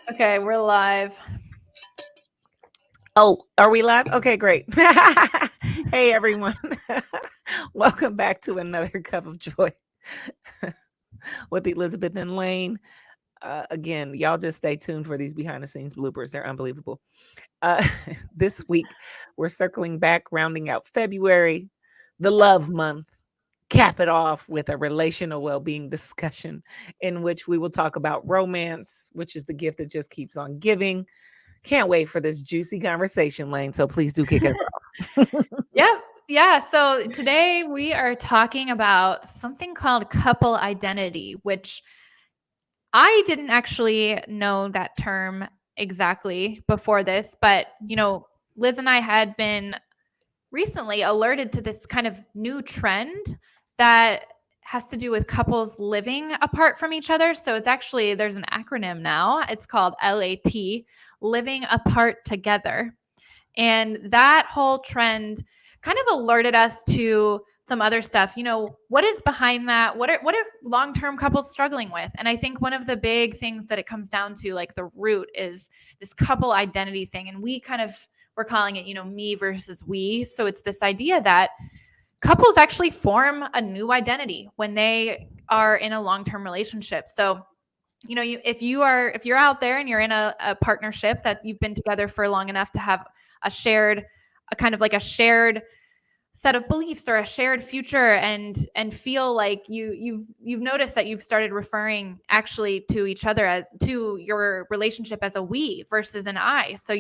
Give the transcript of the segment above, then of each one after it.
Okay, we're live. Oh, are we live? Okay, great. Hey, everyone. Welcome back to another Cup of Joy with Elizabeth and Lane. Again, y'all just stay tuned for these behind the scenes bloopers. They're unbelievable. Uh, this week, we're circling back, rounding out February, the love month. Cap it off with a relational well being discussion in which we will talk about romance, which is the gift that just keeps on giving. Can't wait for this juicy conversation, Lane. So please do kick it off. Yep. Yeah. So today we are talking about something called couple identity, which I didn't actually know that term exactly before this, but Liz and I had been recently alerted to this kind of new trend that has to do with couples living apart from each other. So it's actually, there's an acronym now. It's called LAT, living apart together. And that whole trend kind of alerted us to some other stuff. What is behind that? What are long-term couples struggling with? And I think one of the big things that it comes down to, like the root, is this couple identity thing. And we're calling it, me versus we. So it's this idea that couples actually form a new identity when they are in a long-term relationship. So if you're out there and you're in a partnership that you've been together for long enough to have a kind of like a shared set of beliefs or a shared future, and feel like you've noticed that you've started referring actually to each other, as to your relationship, as a we versus an I. So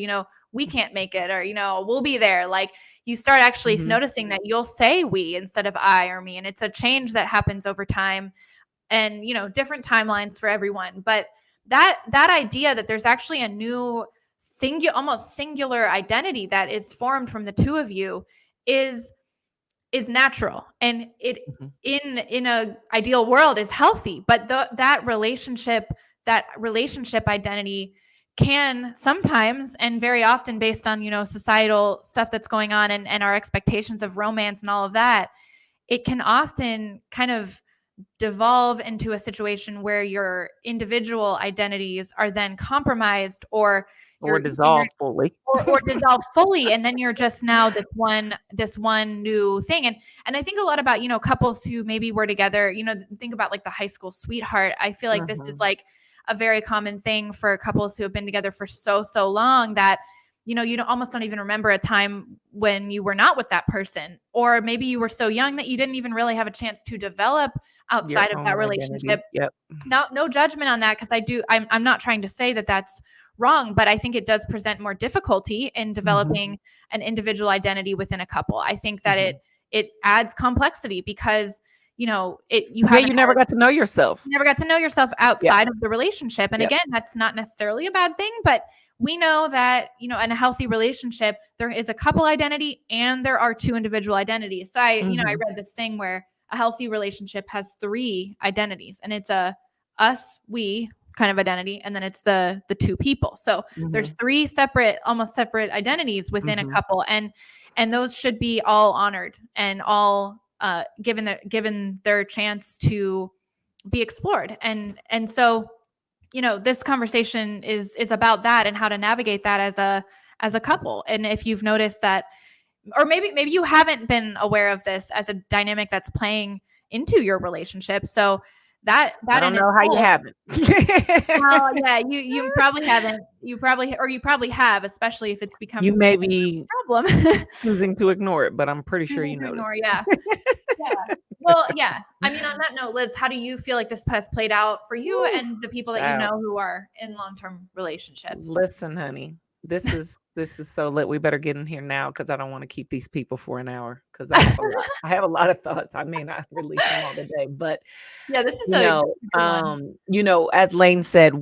we can't make it, or we'll be there. Like, you start actually Mhm. noticing that you'll say we instead of I or me, and it's a change that happens over time, and different timelines for everyone. But that idea that there's actually a new almost singular identity that is formed from the two of you is natural, and it, Mhm. in a ideal world, is healthy. But that relationship identity can sometimes, and very often, based on societal stuff that's going on, and our expectations of romance and all of that, it can often kind of devolve into a situation where your individual identities are then compromised, or Or you're dissolve fully. or dissolve fully, and then you're just now this one new thing. And I think a lot about couples who maybe were together, think about like the high school sweetheart. I feel like this is Mhm. like a very common thing for couples who have been together for so long that you almost don't even remember a time when you were not with that person, or maybe you were so young that you didn't even really have a chance to develop Your outside of own that identity. relationship. Yep. No judgment on that, because I'm not trying to say that that's wrong, but I think it does present more difficulty in Mhm. developing an individual identity within a couple. I think that it Mhm. it adds complexity, because you Yeah, haven't you never had got to know yourself. you never got to know yourself Yep. outside of the relationship. And Yep. again, that's not necessarily a bad thing, but we know that in a healthy relationship, there is a couple identity and there are two individual identities. So I Mhm. read this thing where a healthy relationship has three identities, and it's a us, we kind of identity, and then it's the two people. So there's Mhm. three separate, almost separate identities within a Mhm. couple, and those should be all honored and all given their chance to be explored. And so this conversation is about that, and how to navigate that as a couple. And if you've noticed that, or maybe you haven't been aware of this as a dynamic that's playing into your relationship, so I that don't in know how you itself. haven't. Well, yeah, you probably haven't. You probably have, especially if it's You become may be a problem. choosing to ignore it, but I'm pretty sure Choosing you to noticed. ignore, yeah. Yeah. Well, yeah. I mean, on that note, Liz, how do you feel like this has played out for you Woo, and the people that you child. know who are in long-term relationships? Listen, honey, this is so lit. We better get in here now because I don't want to keep these people for an hour because I have a lot. I have a lot of thoughts. I may not release them all today, but Yeah, this is a good one. as Lane said,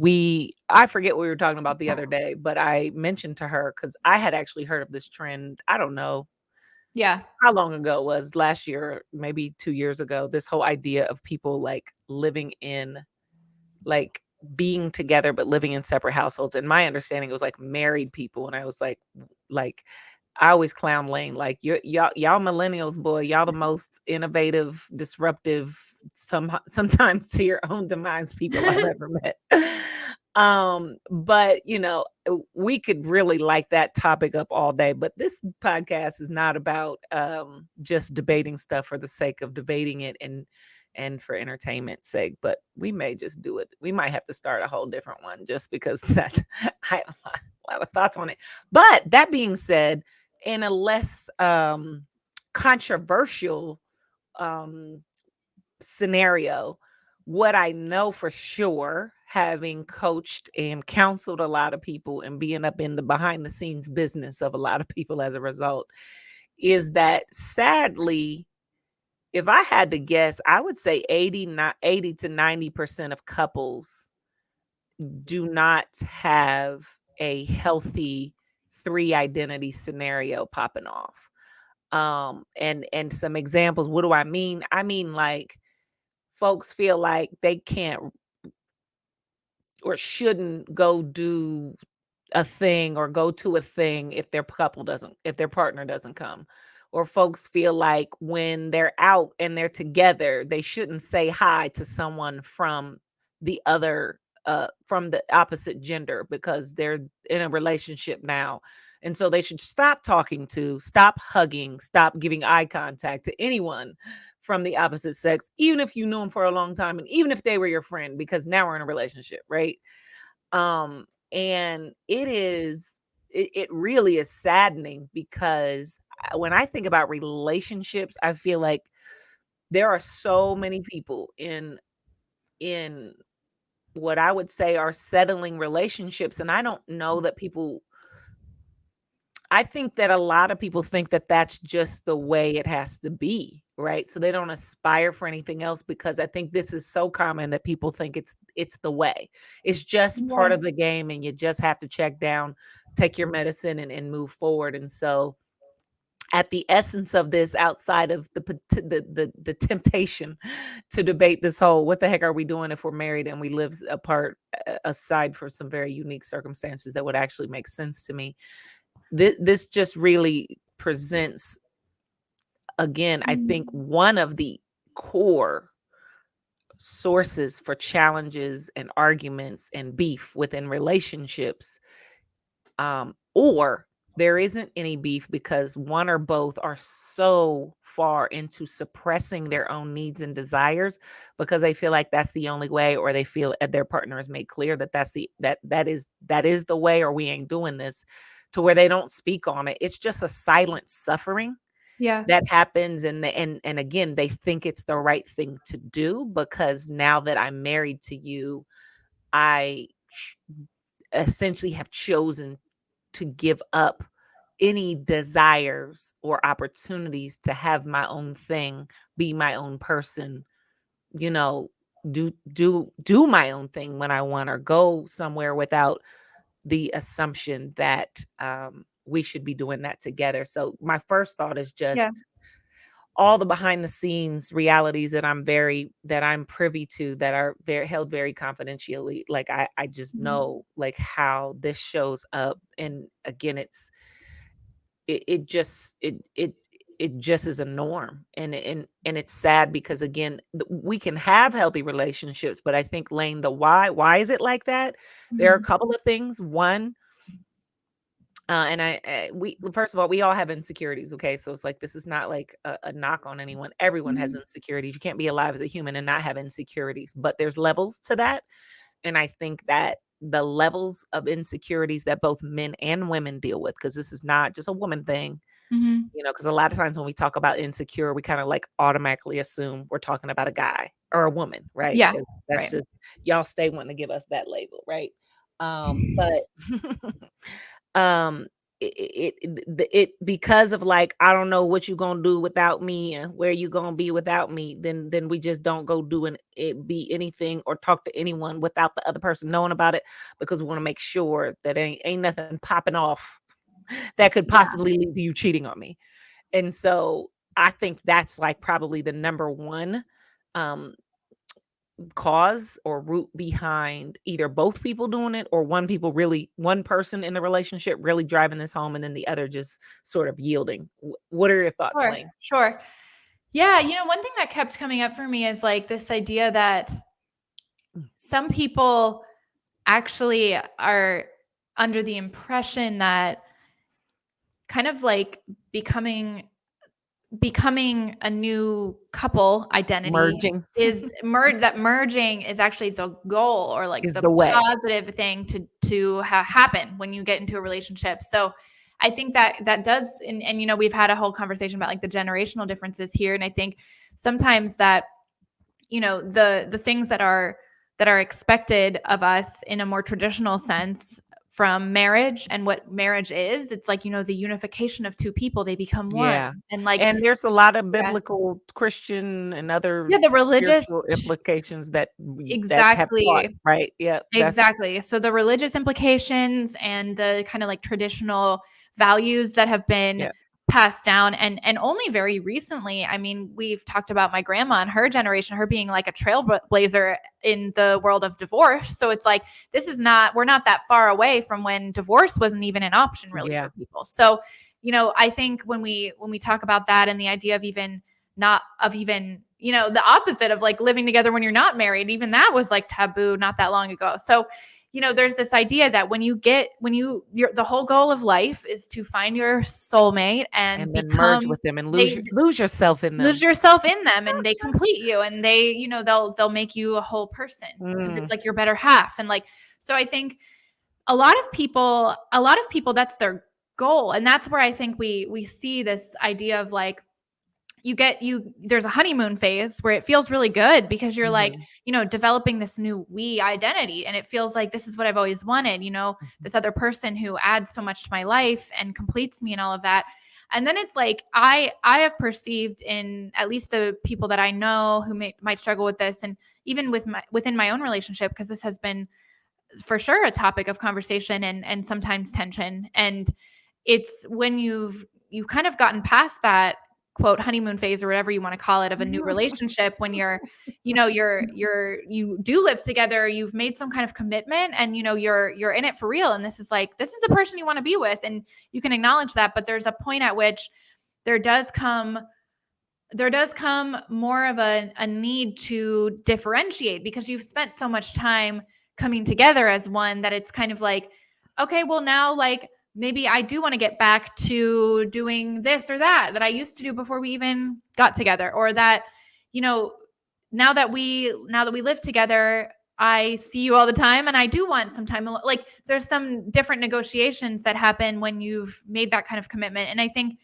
I forget what we were talking about the other day, but I mentioned to her because I had actually heard of this trend. I don't know Yeah. how long ago it was, last year, maybe 2 years ago. This whole idea of people like living in like being together but living in separate households. And my understanding was like married people. And I was like I always clown Lane, like y'all millennials, boy, y'all the most innovative, disruptive, sometimes to your own demise people I've ever met. But we could really light that topic up all day, but this podcast is not about just debating stuff for the sake of debating it and for entertainment's sake, but we may just do it. We might have to start a whole different one just because that I have a lot of thoughts on it. But that being said, in a less controversial um scenario, what I know for sure, having coached and counseled a lot of people and being up in the behind the scenes business of a lot of people as a result, is that sadly, if I had to guess, I would say 80 to 90% of couples do not have a healthy three identity scenario popping off. And some examples, what do I mean? I mean, like, folks feel like they can't or shouldn't go do a thing or go to a thing if their partner doesn't come. Or folks feel like when they're out and they're together, they shouldn't say hi to someone from the opposite gender because they're in a relationship now. And so they should stop hugging, stop giving eye contact to anyone from the opposite sex, even if you knew them for a long time and even if they were your friend, because now we're in a relationship, right? And it really is saddening because when I think about relationships, I feel like there are so many people in what I would say are settling relationships, and I don't know that people I think that a lot of people think that that's just the way it has to be, right? So they don't aspire for anything else because I think this is so common that people think it's the way. It's just part Yeah. of the game and you just have to check down, take your medicine and move forward. And so at the essence of this, outside of the temptation to debate this whole what the heck are we doing if we're married and we live apart, aside for some very unique circumstances that would actually make sense to me, this just really presents, again, I think Mhm. one of the core sources for challenges and arguments and beef within relationships, or there isn't any beef because one or both are so far into suppressing their own needs and desires because they feel like that's the only way, or they feel their partner has made clear that that is the way, or we ain't doing this, to where they don't speak on it. It's just a silent suffering Yeah. that happens, and again, they think it's the right thing to do because now that I'm married to you, I essentially have chosen to give up any desires or opportunities to have my own thing, be my own person, you know, do my own thing when I want, or go somewhere without the assumption that we should be doing that together. So my first thought is just Yeah. all the behind the scenes realities that I'm privy to, that are very held very confidentially. Like I just Mhm. know like how this shows up. And again, it just is a norm, and it's sad because again, we can have healthy relationships, but I think, Lane, the why is it like that? There are a Mhm. couple of things. One, and we first of all, we all have insecurities. Okay, so it's like this is not like a knock on anyone. Everyone has Mhm. insecurities. You can't be alive as a human and not have insecurities. But there's levels to that, and I think that the levels of insecurities that both men and women deal with, because this is not just a woman thing, Mhm. because a lot of times when we talk about insecure, we kind of like automatically assume we're talking about a guy or a woman, right? Yeah. Because that's Right. just y'all stay wanting to give us that label, right? But um it because of like, I don't know what you gonna do without me and where you gonna be without me, then we just don't go doing it, be anything or talk to anyone without the other person knowing about it, because we want to make sure that ain't nothing popping off that could Yeah. possibly lead to you cheating on me. And so I think that's like probably the number one um cause or root behind either both people doing it, or one person in the relationship really driving this home and then the other just sort of yielding. What are your thoughts, Sure. Lane? Sure. Yeah, one thing that kept coming up for me is like this idea that some people actually are under the impression that kind of like becoming a new couple identity Merging is merging is actually the goal, or like is the the way. positive thing to happen when you get into a relationship. So I think that that does, and you know, we've had a whole conversation about like the generational differences here, and I think sometimes that, you know, the things that are expected of us in a more traditional sense from marriage and what marriage is, it's like, you know, the unification of two people, they become one. Yeah. And like, And there's a lot of yeah, biblical, Christian, and other yeah, the religious, spiritual implications that have taught, exactly. right? Yeah, that's Exactly. So the religious implications and the kind of like traditional values that have been yeah, passed down, and only very recently, I mean, we've talked about my grandma and her generation, her being like a trailblazer in the world of divorce. So it's like, this is not, we're not that far away from when divorce wasn't even an option really yeah, for people. So, you know, I think when we talk about that and the idea of even not of even, you know, the opposite of like living together when you're not married, even that was like taboo not that long ago. So, you know, there's this idea that you're the whole goal of life is to find your soulmate and and then merge become, with them and they lose yourself in lose them. yourself in them, and they complete you, and they, you know, they'll make you a whole person because Mm, it's like your better half. And like, so I think a lot of people, that's their goal. And that's where I think we see this idea of like, there's a honeymoon phase where it feels really good because you're like, mhm, you know, developing this new we identity, and it feels like this is what I've always wanted, you know, mhm. this other person who adds so much to my life and completes me and all of that. And then it's like, I have perceived in at least the people that I know who might struggle with this, and even within my own relationship, because this has been for sure a topic of conversation and sometimes tension. And it's when you've kind of gotten past that quote honeymoon phase or whatever you want to call it of a new relationship, when you're, you know, you do live together, you've made some kind of commitment, and you know, you're in it for real, and this is like, this is the person you want to be with, and you can acknowledge that. But there's a point at which there does come there does come more of a need to differentiate, because you've spent so much time coming together as one, that it's kind of like, okay, well now, like, maybe I do want to get back to doing this or that I used to do before we even got together, or that, you know, now that we live together, I see you all the time and I do want some time like, there's some different negotiations that happen when you've made that kind of commitment. And I think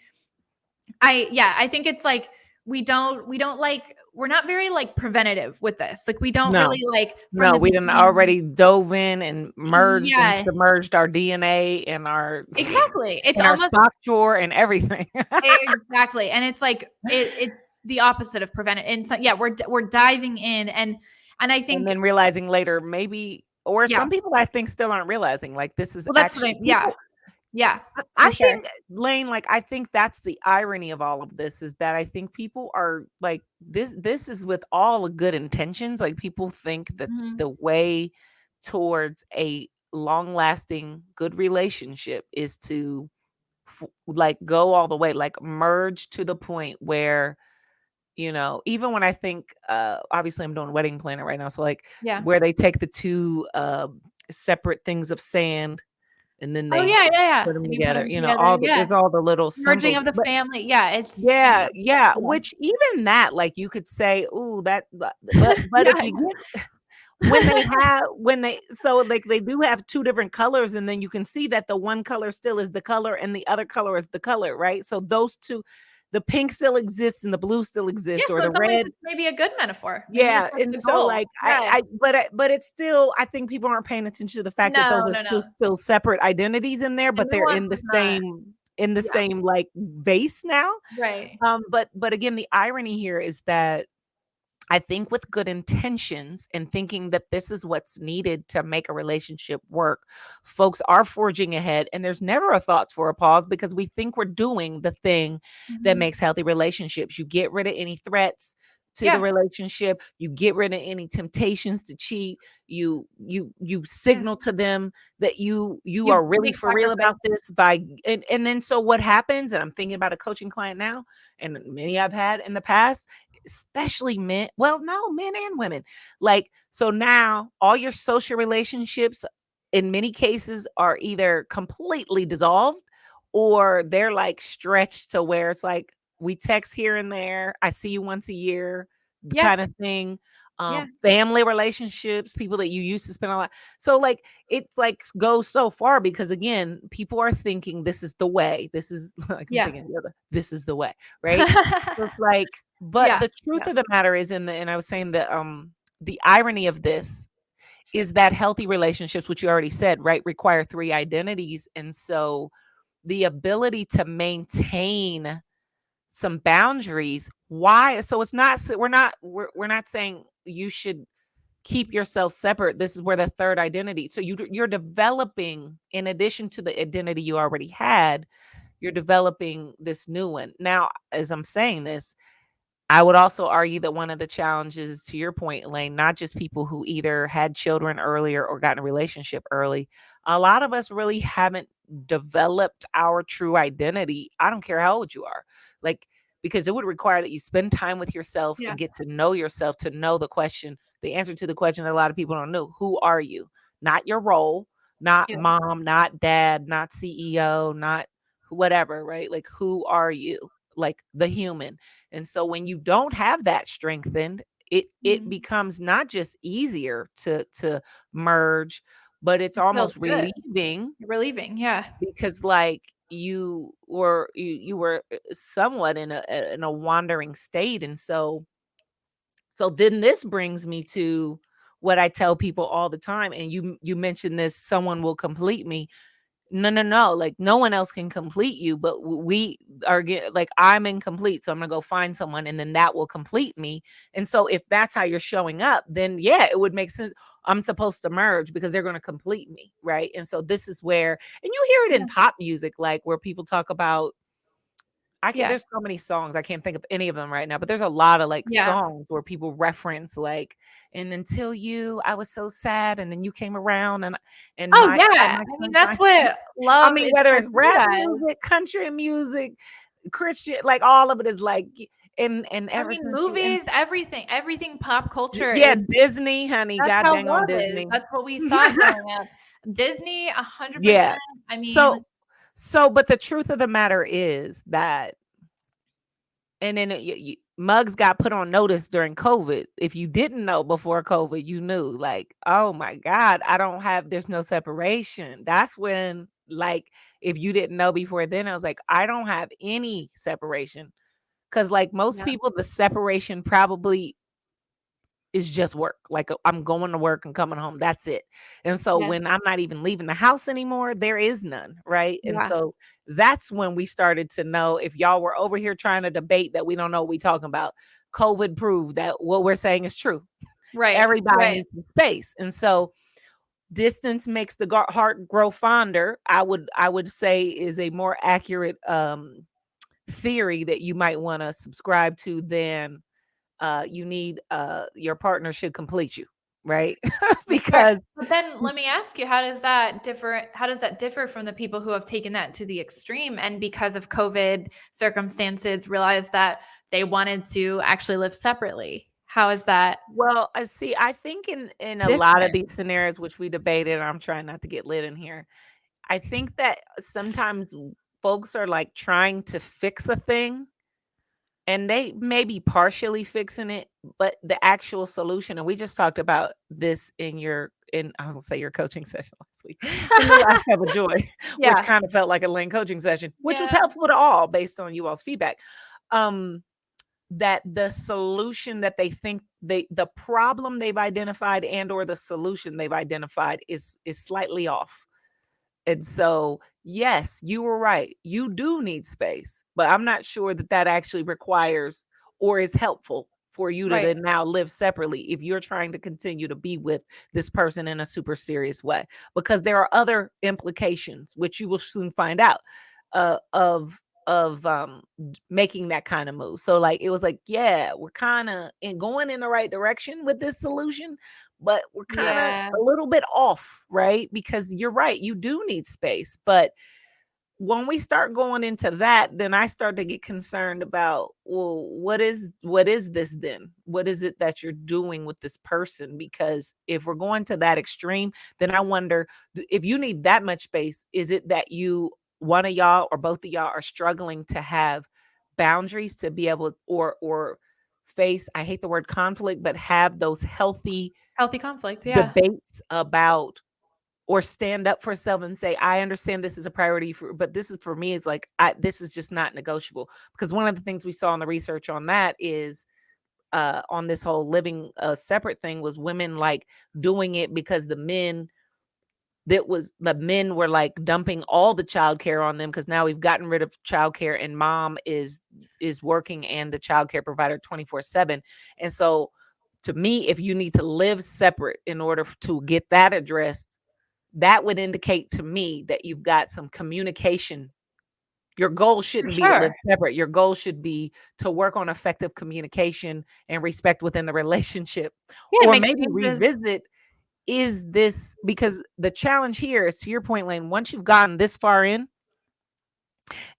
I think it's like, we don't like, we're not very like preventative with this. Like, we don't No, really like from no, the we done beginning. already dove in and merged and Yeah, submerged our DNA and our exactly. It's in our almost sock drawer and everything. exactly. And it's like, it's the opposite of prevent. And so yeah, we're diving in, and I And think, then realizing later, maybe or yeah. some people I think still aren't realizing, like, this is Well, that's what actually I yeah. people Yeah, I for sure. think, Lane, like, I think that's the irony of all of this is that I think people are like, this is with all the good intentions, like, people think that Mhm. the way towards a long-lasting good relationship is to like, go all the way, like, merge to the point where, even when I think, obviously I'm doing wedding planner right now, so, like, Yeah. where they take the 2, separate things of sand and then Oh, they yeah, yeah, yeah. put them And you put together, them together. all the Yeah. there's all the little Merging symbols, of the but family. Yeah, it's yeah, yeah, yeah. which even that, like, you could say, "Ooh, that," but if Yeah. you get when they so, like, they do have 2 different colors, and then you can see that the one color still is the color and the other color is the color, right? So those 2 the pink still exists and the blue still Yeah, exists, or so the in some ways red. it's maybe a good metaphor. Maybe it's Yeah, like and the so, goal. like, Yeah. but it's still I think people aren't paying attention to the fact that those No, are no, still no. still separate identities in there, The but they're nuance is not. in the Yeah, same, like, vase now. right. But again, the irony here is that I think with good intentions and thinking that this is what's needed to make a relationship work, folks are forging ahead, and there's never a thought for a pause because we think we're doing the thing that Mhm. makes healthy relationships. You get rid of any threats, to the Yeah. relationship. You get rid of any temptations to cheat. You Yeah. signal to them that you You are really make for real sacrifice. about this by and then so what happens, and I'm thinking about a coaching client now, and many I've had in the past, especially men, well, no, men and women. Like, so now all your social relationships in many cases are either completely dissolved or they're like stretched to where it's like we text here and there. I see you once a year, the Yeah. kind of thing. Yeah. Family relationships, people that you used to spend a lot. So like it's like goes so far because again, people are thinking this is the way. This is like I'm Yeah. thinking this is the way, right? So it's like, but Yeah. the truth Yeah. of the matter is in the and I was saying that the irony of this is that healthy relationships, which you already said, right, require three identities. And so the ability to maintain some boundaries. Why? So it's not we're not saying you should keep yourself separate. This is where the third identity. So you're developing in addition to the identity you already had, you're developing this new one. Now, as I'm saying this, I would also argue that one of the challenges, to your point, Elaine, not just people who either had children earlier or got in a relationship early, a lot of us really haven't developed our true identity. I don't care how old you are. Like, because it would require that you spend time with yourself Yeah. and get to know yourself to know the question, the answer to the question that a lot of people don't know. Who are you? Not your role, not Yeah. mom, not dad, not CEO, not whatever, right? Like, who are you? Like the human. And so when you don't have that strengthened, it Mhm. becomes not just easier to merge, but it's It feels almost good. relieving You're relieving. Yeah. because like you were somewhat in a wandering state. And so then this brings me to what I tell people all the time, and you mentioned this, someone will complete me. No, no, no. Like no one else can complete you, but we are get like I'm incomplete, so I'm gonna go find someone, and then that will complete me. And so if that's how you're showing up, then yeah, it would make sense. I'm supposed to merge because they're gonna complete me, right? And so this is where, and you hear it in Yeah. pop music, like where people talk about I can Yeah. there's so many songs, I can't think of any of them right now, but there's a lot of, like, Yeah. songs where people reference, like, "And until you, I was so sad, and then you came around, and Oh, my all yeah. my I mean, that's sunshine." what I love mean, is whether it's portrayed rap as. music, country music, Christian, like, all of it is, like, and I ever mean, since you and movies, everything pop culture yeah, is Disney, honey, that's god how dang on love is. Disney. That's what we saw growing up. Disney, Yeah. 100%. I mean, So, but the truth of the matter is that and then Mugs got put on notice during COVID. If you didn't know before COVID, you knew, like, oh my God, there's no separation. That's when, like, if you didn't know before then, I was like, I don't have any separation. Cause like most yeah. people, the separation probably is just work. Like I'm going to work and coming home. That's it. And so Yeah. when I'm not even leaving the house anymore, there is none. Right. And Yeah. so that's when we started to know if y'all were over here trying to debate that we don't know what we talking about. COVID proved that what we're saying is true. Right. Everybody Right. needs some space. And so distance makes the heart grow fonder. I would say is a more accurate theory that you might want to subscribe to than you need your partner should complete you, right? Sure. Because But then let me ask you, how does that differ from the people who have taken that to the extreme and because of COVID circumstances realized that they wanted to actually live separately? How is that well, I see. I think in a lot of different? these scenarios, which we debated, I'm trying not to get lit in here. I think that sometimes folks are like trying to fix a thing and they may be partially fixing it, but the actual solution, and we just talked about this in I was gonna say your coaching session last week, in the last cup of joy, which Yeah. kind of felt like a lane coaching session, which was Yeah. helpful to all based on you all's feedback. Um, that the solution that they think the problem they've identified and or the solution they've identified is slightly off. And so, yes, you were right. You do need space, but I'm not sure that that actually requires or is helpful for you to Right. then now live separately if you're trying to continue to be with this person in a super serious way, because there are other implications, which you will soon find out, of of making that kind of move. So like it was like, yeah, we're kind of going in the right direction with this solution, but we're kind of Yeah. a little bit off, right? Because you're right, you do need space. But when we start going into that, then I start to get concerned about, well, what is this then? What is it that you're doing with this person? Because if we're going to that extreme, then I wonder, if you need that much space, is it that you, one of y'all or both of y'all, are struggling to have boundaries to be able, or face, I hate the word conflict, but have those healthy Healthy conflict. Yeah. debates about, or stand up for self and say, I understand this is a priority for, but this is for me, is like, this is just not negotiable. Because one of the things we saw in the research on that is, on this whole living separate thing, was women like doing it because the men were like dumping all the childcare on them, because now we've gotten rid of childcare and mom is working and the childcare provider 24/7. And so to me, if you need to live separate in order to get that addressed, that would indicate to me that you've got some communication. Your goal For shouldn't be to live sure. separate. Your goal should be to work on effective communication and respect within the relationship. Yeah, Or make maybe changes. revisit, is this, because the challenge here is, to your point, Lane, once you've gotten this far in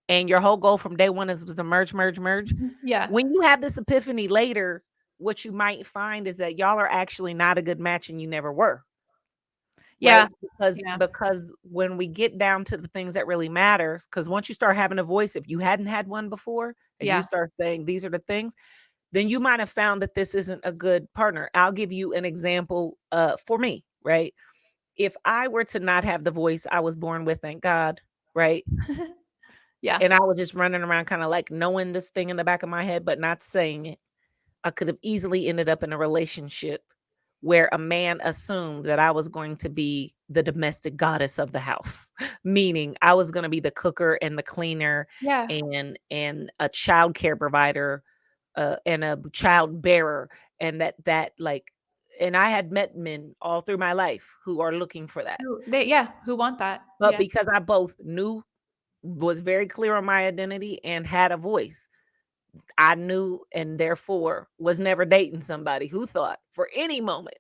and your whole goal from day one was to merge, merge, merge, Mhm. Yeah. when you have this epiphany later, what you might find is that y'all are actually not a good match and you never were. Yeah. Right? Because Yeah. when we get down to the things that really matters, because once you start having a voice, if you hadn't had one before, and you Yeah. start saying these are the things, then you might have found that this isn't a good partner. I'll give you an example for me, right? If I were to not have the voice I was born with, thank God, right? Yeah. And I was just running around kind of like knowing this thing in the back of my head, but not saying it, I could have easily ended up in a relationship where a man assumed that I was going to be the domestic goddess of the house, meaning I was going to be the cooker and the cleaner Yeah. and a child care provider, and a child bearer, and that like, and I had met men all through my life who are looking for that. Who want that. But Yeah. because I both knew, was very clear on my identity and had a voice, I knew, and therefore was never dating somebody who thought for any moment,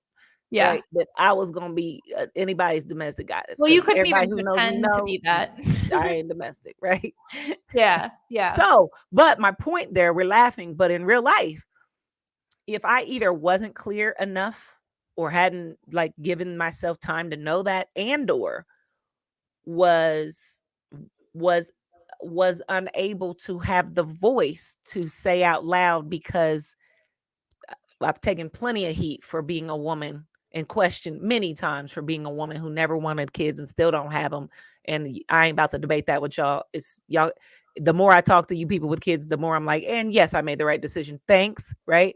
Yeah. right, that I was gonna be anybody's domestic goddess. Well, you Because couldn't everybody even who knows me pretend to know be that. I ain't domestic, right? Yeah. Yeah. So, but my point there, we're laughing, but in real life, if I either wasn't clear enough or hadn't like given myself time to know that, and or was was was unable to have the voice to say out loud, because I've taken plenty of heat for being a woman, and questioned many times for being a woman who never wanted kids and still don't have them. And I ain't about to debate that with y'all. It's y'all. The more I talk to you people with kids, the more I'm like, and yes, I made the right decision. Thanks. Right.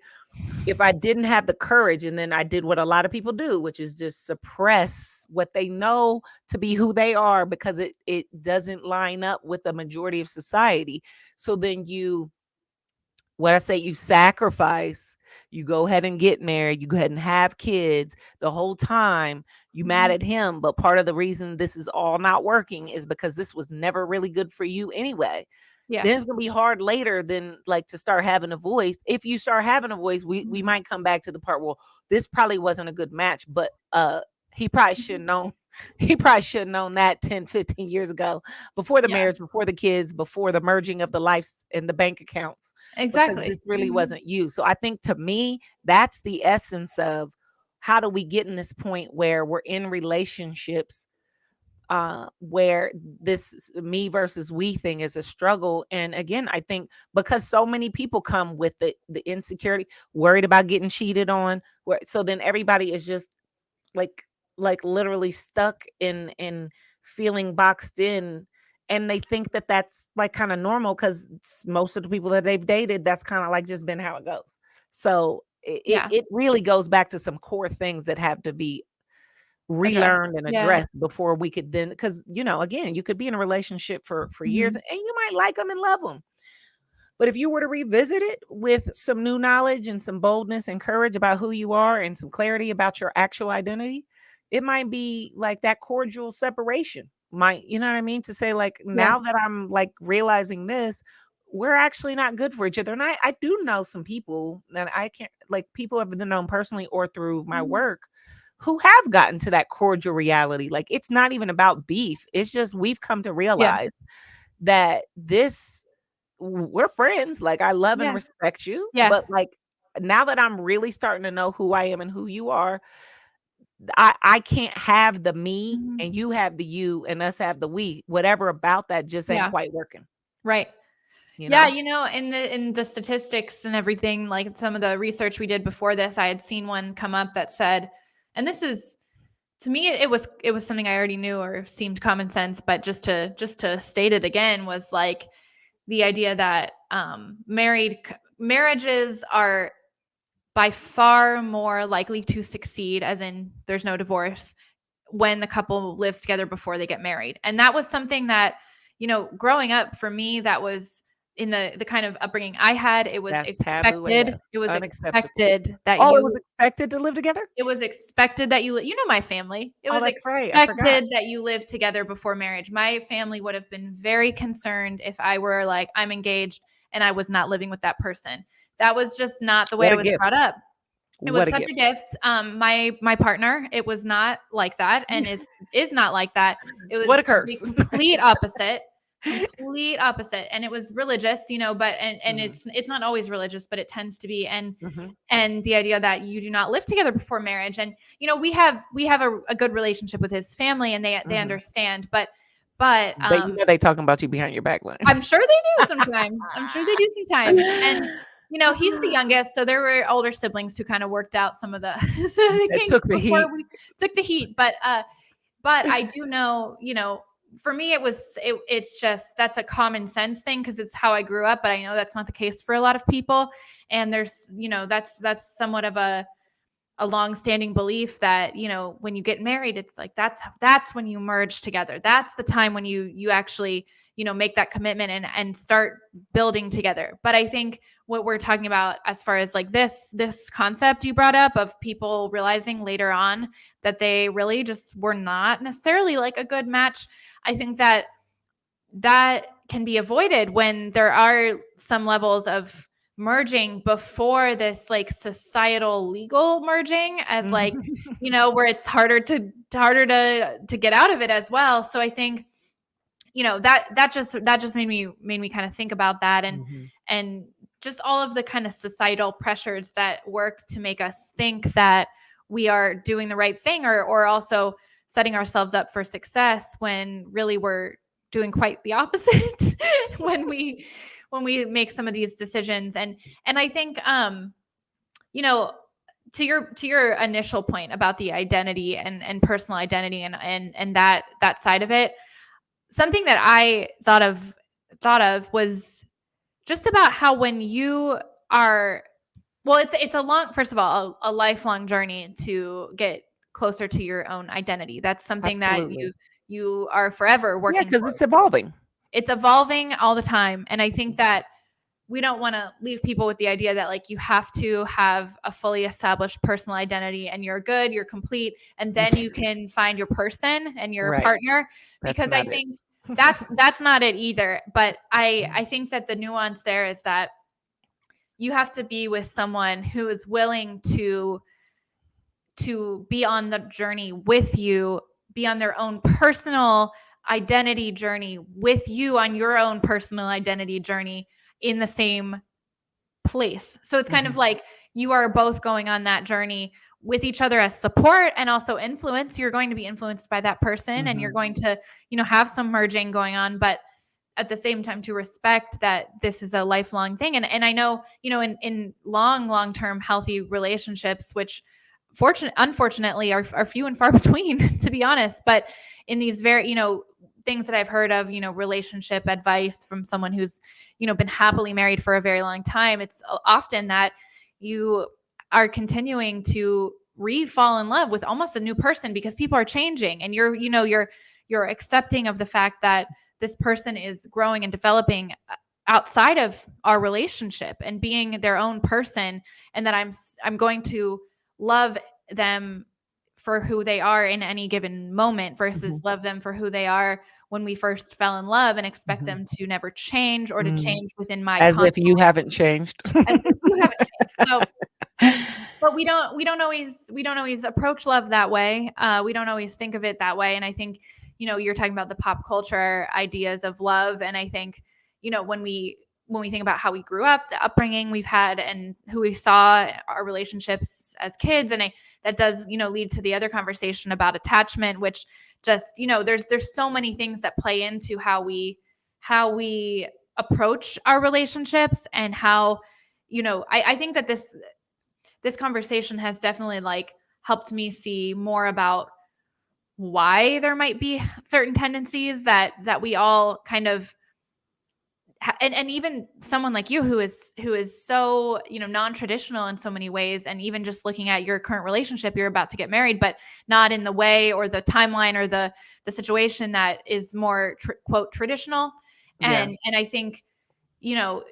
If I didn't have the courage, and then I did what a lot of people do, which is just suppress what they know to be who they are, because it doesn't line up with the majority of society. So then you, what I say, you sacrifice, you go ahead and get married, you go ahead and have kids. The whole time you mad Mhm. at him, but part of the reason this is all not working is because this was never really good for you anyway. Yeah. Then it's gonna be hard later than like to start having a voice. If you start having a voice, we Mhm. might come back to the part, well, this probably wasn't a good match, but he probably should have known. He probably should have known that 10, 15 years ago, before the Yeah. marriage, before the kids, before the merging of the lives and the bank accounts, because this Exactly. really Mhm. wasn't you. So I think, to me, that's the essence of, how do we get in this point where we're in relationships, where this me versus we thing is a struggle. And again, I think because so many people come with the insecurity, worried about getting cheated on, so then everybody is just like literally stuck in feeling boxed in, and they think that that's like kind of normal, because most of the people that they've dated, that's kind of like just been how it goes. So Yeah. it really goes back to some core things that have to be Address. relearned and Yeah. addressed before we could then, because again, you could be in a relationship for years Mhm. and you might like them and love them, but if you were to revisit it with some new knowledge and some boldness and courage about who you are and some clarity about your actual identity, it might be like that cordial separation. you know what I mean? To say like, Yeah. now that I'm like realizing this, we're actually not good for each other. And I do know some people that I can't, like, people have been known personally or through my Mhm. work who have gotten to that cordial reality. Like, it's not even about beef. It's just we've come to Yeah. realize that we're friends. Like, I love and Yeah. respect you, Yeah. but like, now that I'm really starting to know who I am and who you are, I can't have the me Mhm. and you have the you and us have the we. Whatever about that just ain't Yeah. quite working, Right. you Yeah, know? you know, in the statistics and everything, like some of the research we did before this, I had seen one come up that said, and this is to me, it was something I already knew or seemed common sense, but just to state it again was like the idea that marriages are by far more likely to succeed, as in there's no divorce, when the couple lives together before they get married. And that was something that, growing up for me, that was in the kind of upbringing I had. It was That's taboo expected. AF. It was Unacceptable. expected that Oh, it was you expected to live together? it was expected that my family. It Oh, was that's right. I forgot. expected that you live together before marriage. My family would have been very concerned if I were like, I'm engaged and I was not living with that person. That was just not the way What I a was brought gift. up. It was What a such a gift. gift. My partner, it was not like that, and is not like that. It What was a curse. the complete opposite, complete opposite, and it was religious, but and Mhm, it's not always religious, but it tends to be, mhm, and the idea that you do not live together before marriage, and we have a good relationship with his family, and they mhm. understand, but They talking about you behind your back line. I'm sure they do sometimes. I'm sure they do sometimes. And he's the youngest, so there were older siblings who kind of worked out some of the, some of the That kinks took the before heat. we took the heat. But I do know, for me it's just that's a common sense thing because it's how I grew up, but I know that's not the case for a lot of people. And there's, that's somewhat of a long-standing belief that when you get married, it's like that's when you merge together. That's the time when you actually make that commitment and start building together. But I think what we're talking about as far as like this concept you brought up of people realizing later on that they really just were not necessarily like a good match, I think that can be avoided when there are some levels of merging before this like societal legal merging, as like Mhm, where it's harder to get out of it as well. So I think that just made me kind of think about that, mhm, and just all of the kind of societal pressures that work to make us think that we are doing the right thing, or also setting ourselves up for success when really we're doing quite the opposite when we make some of these decisions. And I think you know to your initial point about the identity and personal identity and that side of it, something that I thought of was just about how when you are, well, it's a long, first of all, a lifelong journey to get closer to your own identity. That's something that absolutely. you are forever Yeah, working because it's towards. evolving. It's evolving all the time, and I think that we don't want to leave people with the idea that like you have to have a fully established personal identity and you're good, you're complete, and then you can find your person and your Right. partner, That's because I not it. think that's not it either. But I think that the nuance there is that you have to be with someone who is willing to be on the journey with you, be on their own personal identity journey with you on your own personal identity journey in the same place. So it's kind of Mhm, like you are both going on that journey with each other as support and also influence. You're going to be influenced by that person and you're mhm, going to, have some merging going on, but at the same time to respect that this is a lifelong thing. And I know, in long-term healthy relationships, which unfortunately are few and far between, to be honest, but in these very, things that I've heard of, relationship advice from someone who's, been happily married for a very long time, it's often that you are continuing to re-fall in love with almost a new person because people are changing, and you're accepting of the fact that this person is growing and developing outside of our relationship and being their own person, and that I'm going to love them for who they are in any given moment versus Mhm. love them for who they are when we first fell in love and expect Mhm. them to never change or to Mm. change within my As if you confines haven't changed. as if you haven't changed. So, but we don't always approach love that way. We don't always think of it that way. And I think, you're talking about the pop culture ideas of love. And I think, when we think about how we grew up, the upbringing we've had, and who we saw our relationships as kids, and that does, lead to the other conversation about attachment, which just, there's so many things that play into how we approach our relationships, and how, I think that this conversation has definitely like helped me see more about why there might be certain tendencies that we all kind of and even someone like you who is so non-traditional in so many ways, and even just looking at your current relationship, you're about to get married, but not in the way or the timeline or the situation that is more quote traditional. Yeah. And I think,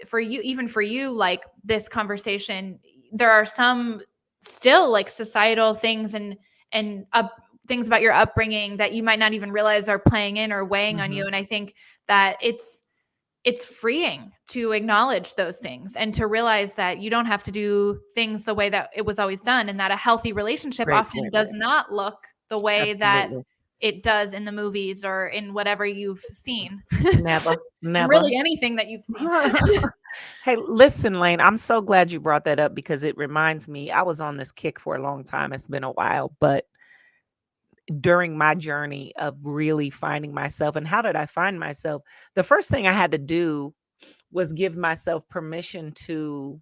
for you, even for you, like this conversation, there are some still like societal things and things about your upbringing that you might not even realize are playing in or weighing on you. Mhm. And I think that it's freeing to acknowledge those things and to realize that you don't have to do things the way that it was always done, and that a healthy relationship Great often point, does Lane. not look the way that Absolutely. it does in the movies or in whatever you've seen. Never, And never. really anything that you've seen. Hey, listen, Lane, I'm so glad you brought that up because it reminds me I was on this kick for a long time. It's been a while, but during my journey of really finding myself, and how did I find myself? The first thing I had to do was give myself permission to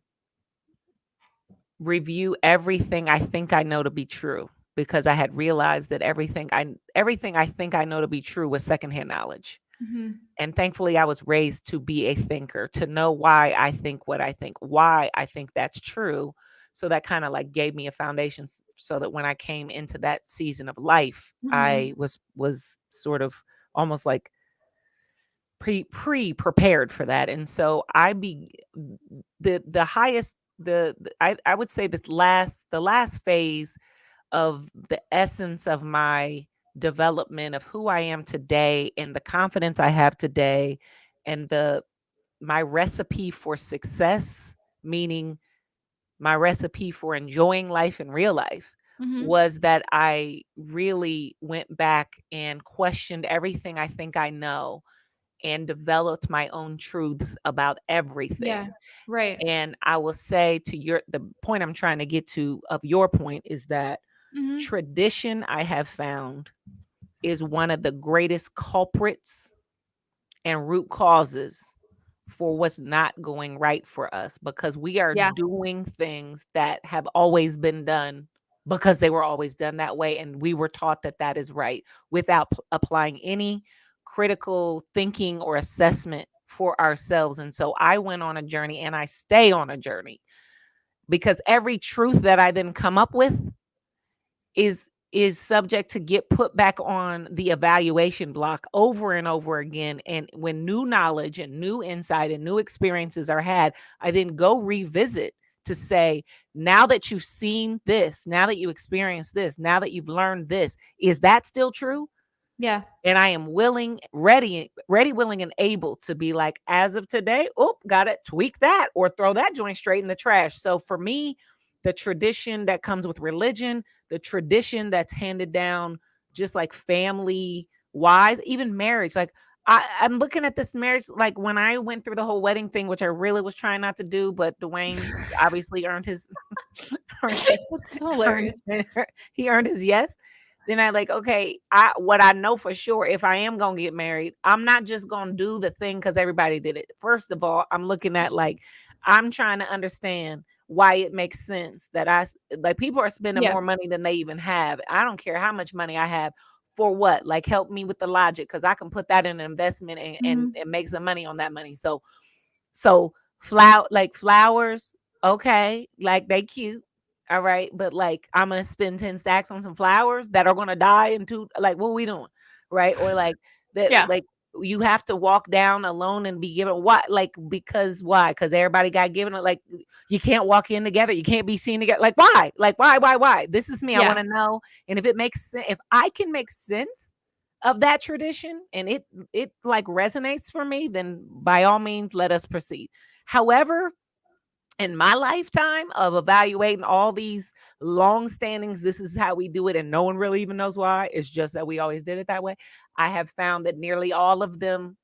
review everything I think I know to be true, because I had realized that everything I think I know to be true was secondhand knowledge. Mhm. And thankfully, I was raised to be a thinker, to know why I think what I think, why I think that's true. So that kind of like gave me a foundation, so that when I came into that season of life, I Mhm. was sort of almost like pre prepared for that. And so the highest I would say the last phase of the essence of my development of who I am today and the confidence I have today, and the my recipe for success, meaning my recipe for enjoying life in real life, Mhm. was that I really went back and questioned everything I think I know and developed my own truths about Yeah. everything. Right. And I will say to the point I'm trying to get to of your point is that Mhm. tradition, I have found, is one of the greatest culprits and root causes for what's not going right for us, because we are Yeah. doing things that have always been done because they were always done that way, and we were taught that that is right without applying any critical thinking or assessment for ourselves. And so I went on a journey, and I stay on a journey, because every truth that I then come up with is subject to get put back on the evaluation block over and over again. And when new knowledge and new insight and new experiences are had, I then go revisit to say, now that you've seen this, now that you experienced this, now that you've learned this, is that still true? Yeah. And I am willing, ready, willing, and able to be like, as of today, oh, gotta tweak that or throw that joint straight in the trash. So for me, the tradition that comes with religion, the tradition that's handed down, just like family wise, even marriage, like I'm looking at this marriage, like when I went through the whole wedding thing, which I really was trying not to do, but Dwayne obviously earned his earned That's so hilarious. he earned his yes. Then I like, okay, what I know for sure, if I am gonna get married, I'm not just gonna do the thing because everybody did it. First of all, I'm looking at like, I'm trying to understand why it makes sense that like people are spending Yeah. more money than they even have. I don't care how much money I have for what, like help me with the logic, because I can put that in an investment and Mhm. make some money on that money. So flowers, okay, like they cute. All right, but like I'm gonna spend 10 stacks on some flowers that are gonna die in two, like what we doing? Right? Or like that Yeah. You have to walk down alone and be given what? Like, because why? Because everybody got given it. Like, you can't walk in together. You can't be seen together. Like, why? Like, why? This is me. I want Yeah. to know. And if it makes sense, if I can make sense of that tradition and it like resonates for me, then by all means, let us proceed. However, in my lifetime of evaluating all these long standings, this is how we do it, and no one really even knows why. It's just that we always did it that way. I have found that nearly all of them,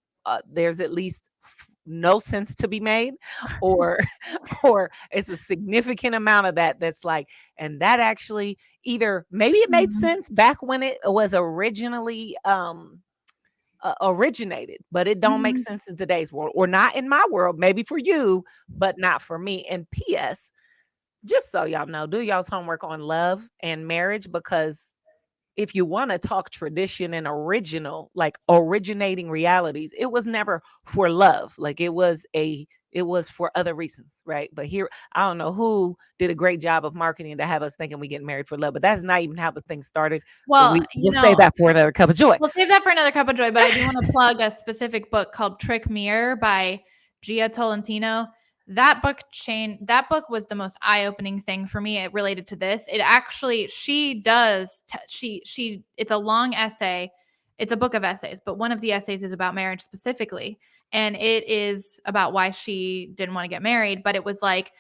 there's at least no sense to be made, or or it's a significant amount of that that's like, and that actually either maybe it made Mhm. sense back when it was originally originated, but it don't make Mhm. sense in today's world, or not in my world. Maybe for you, but not for me. And P.S. Just so y'all know, do y'all's homework on love and marriage, because if you want to talk tradition and original, like originating realities, it was never for love. Like it was for other reasons, right? But here, I don't know who did a great job of marketing to have us thinking we get married for love, but that's not even how the thing started. But Well, we'll say that for another cup of joy. we'll save that for another cup of joy, but I do want to plug a specific book called Trick Mirror by Gia Tolentino. That book was the most eye-opening thing for me. It related to this. It actually it's a long essay. It's a book of essays, but one of the essays is about marriage specifically, and it is about why she didn't want to get married, but it was like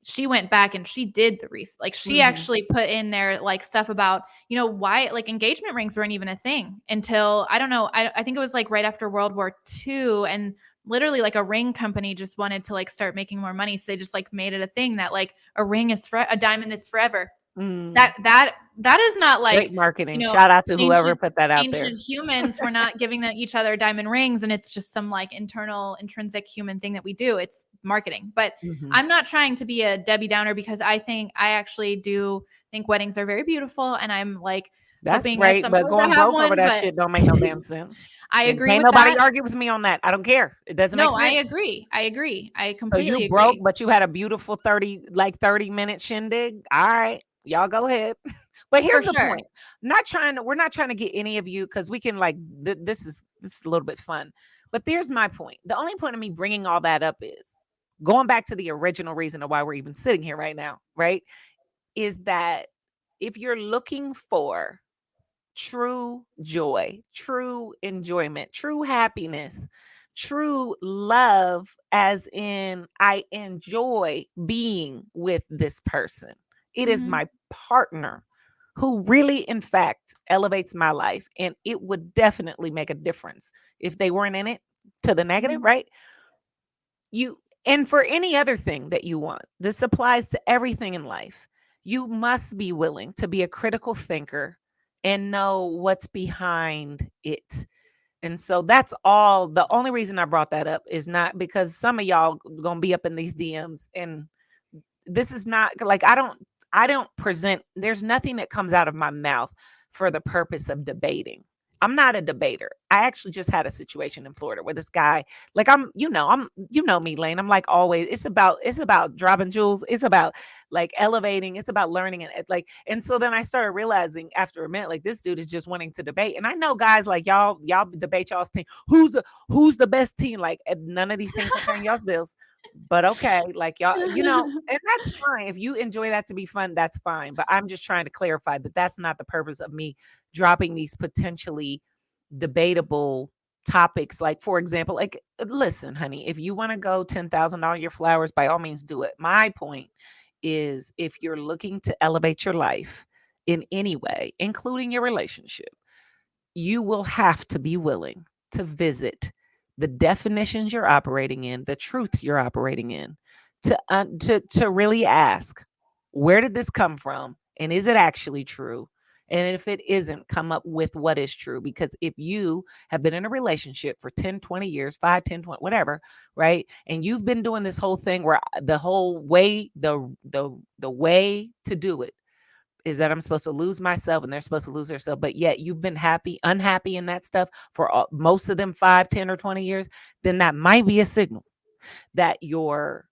she went back and she did the research. Like she Hmm. actually put in there like stuff about, why like engagement rings weren't even a thing until I don't know. I think it was like right after World War II. And literally like a ring company just wanted to like start making more money. So they just like made it a thing that like a diamond is forever. Mm. That is not Great like, marketing. you know, Shout out to whoever ancient put that out there. ancient humans were not giving each other diamond rings, and it's just some like internal intrinsic human thing that we do. It's marketing. But Mhm. I'm not trying to be a Debbie Downer, because I actually do think weddings are very beautiful, and I'm like That's hoping at great, some but point to going have broke over one. that But shit don't make no damn sense. I And agree can't with nobody that. argue with me on that. I don't care. It doesn't make No, I sense. agree. I agree. I So you completely broke, agree. but you had a beautiful 30-minute shindig. All right. Y'all go ahead. But For here's the sure. point. We're not trying to get any of you, because we can like this is a little bit fun. But there's my point. The only point of me bringing all that up is going back to the original reason of why we're even sitting here right now, right? Is that if you're looking for true joy, true enjoyment, true happiness, true love, as in I enjoy being with this person. It is Mhm. my partner who really, in fact, elevates my life. And it would definitely make a difference if they weren't in it to the negative, Mhm. right? You and for any other thing that you want, this applies to everything in life. You must be willing to be a critical thinker and know what's behind it. And so that's all. The only reason I brought that up is not because some of y'all gonna be up in these DMs, and this is not like I don't present, there's nothing that comes out of my mouth for the purpose of debating. I'm not a debater. I actually just had a situation in Florida where this guy, like me, Lane. I'm like always, it's about dropping jewels. It's about like elevating. It's about learning and so then I started realizing after a minute, like this dude is just wanting to debate. And I know guys like y'all debate y'all's team. Who's the best team? Like and none of these things are paying y'all's bills. But okay, like y'all, and that's fine. If you enjoy that to be fun, that's fine. But I'm just trying to clarify that that's not the purpose of me dropping these potentially debatable topics. Like, for example, like, listen, honey, if you want to go $10,000 your flowers, by all means do it. My point is if you're looking to elevate your life in any way, including your relationship, you will have to be willing to visit the definitions you're operating in, the truth you're operating in, to really ask, where did this come from, and is it actually true? And if it isn't, come up with what is true. Because if you have been in a relationship for 10, 20 years, 5, 10, 20, whatever, right? And you've been doing this whole thing where the whole way, the way to do it is that I'm supposed to lose myself and they're supposed to lose themselves. But yet you've been unhappy in that stuff for most of them 5, 10, or 20 years, then that might be a signal that your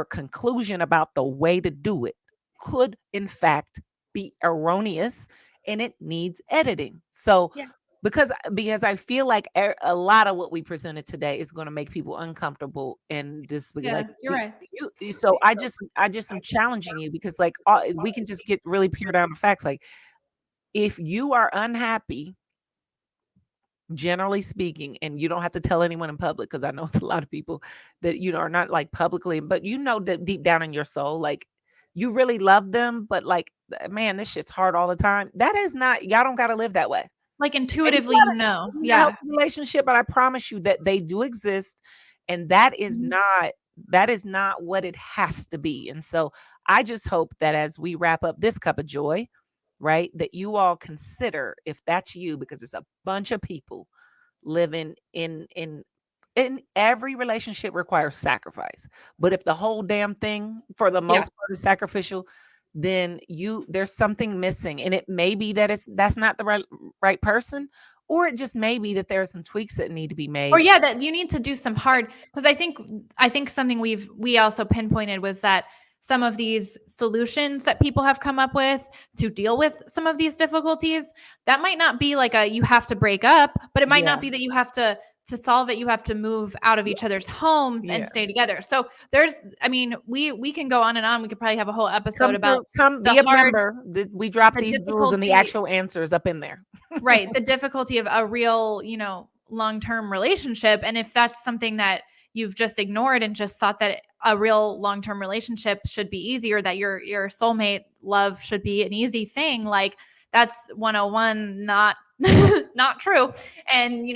conclusion about the way to do it could in fact be erroneous and it needs editing. So Yeah. because I feel like a lot of what we presented today is going to make people uncomfortable and just be Yeah, like you're right. so I just am challenging you because like we can just get really pure down to facts. Like if you are unhappy, generally speaking, and you don't have to tell anyone in public, because I know it's a lot of people that are not like publicly, but that deep down in your soul, like you really love them, but like man, this shit's hard all the time. That is not, y'all don't got to live that way. Like And intuitively, you know. you need a Yeah. healthy relationship, but I promise you that they do exist, and Mhm. that is not what it has to be. And so I just hope that as we wrap up this cup of joy, right, that you all consider if that's you, because it's a bunch of people living in every relationship requires sacrifice. But if the whole damn thing for the Yeah. most part is sacrificial, then there's something missing. And it may be that that's not the right person, or it just may be that there are some tweaks that need to be Or made. yeah, that you need to do some hard, because I think something we also pinpointed was that some of these solutions that people have come up with to deal with some of these difficulties, that might not be like a you have to break up, but it might Yeah. not be that you have to solve it, you have to move out of Yeah. each other's homes and Yeah. stay together. So there's, I mean, we can go on and on. We could probably have a whole episode Come about through, come the be a hard, member. We drop the these rules and the difficulty, actual answers up in there. right, the difficulty of a real, long-term relationship. And if that's something that you've just ignored and just thought that a real long-term relationship should be easy, or that your soulmate love should be an easy thing, like that's 101 not not true. And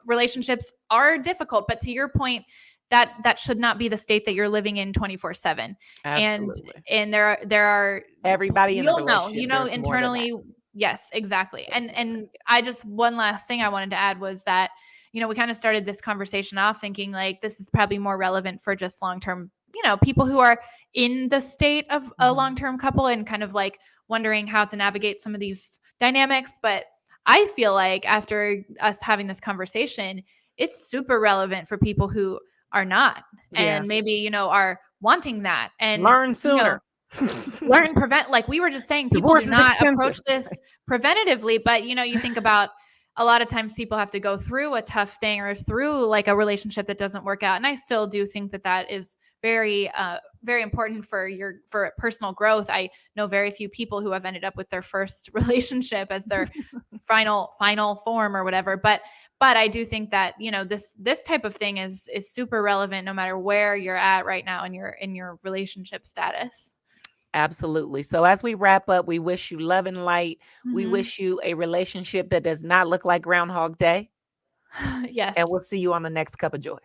relationships are difficult, but to your point, that should not be the state that you're living in 24/7. and Absolutely. and there are Everybody in a you'll know, relationship, there's more than that. internally. Yes, exactly. And I just, one last thing I wanted to add was that, we kind of started this conversation off thinking like this is probably more relevant for just long-term, people who are in the state of a Mhm. long-term couple and kind of like wondering how to navigate some of these dynamics. But I feel like after us having this conversation, it's super relevant for people who are not, Yeah. and maybe, are wanting that. And, Learn sooner. learn, prevent, like we were just saying, people do Divorce is not expensive. approach this preventatively. But you think about, a lot of times people have to go through a tough thing or through like a relationship that doesn't work out. And I still do think that that is very very important for personal growth. I know very few people who have ended up with their first relationship as their final form or whatever. But I do think that, this type of thing is super relevant no matter where you're at right now in your relationship status. Absolutely. So as we wrap up, we wish you love and light. We Mhm. wish you a relationship that does not look like Groundhog Day. And Yes. we'll see you on the next cup of joy.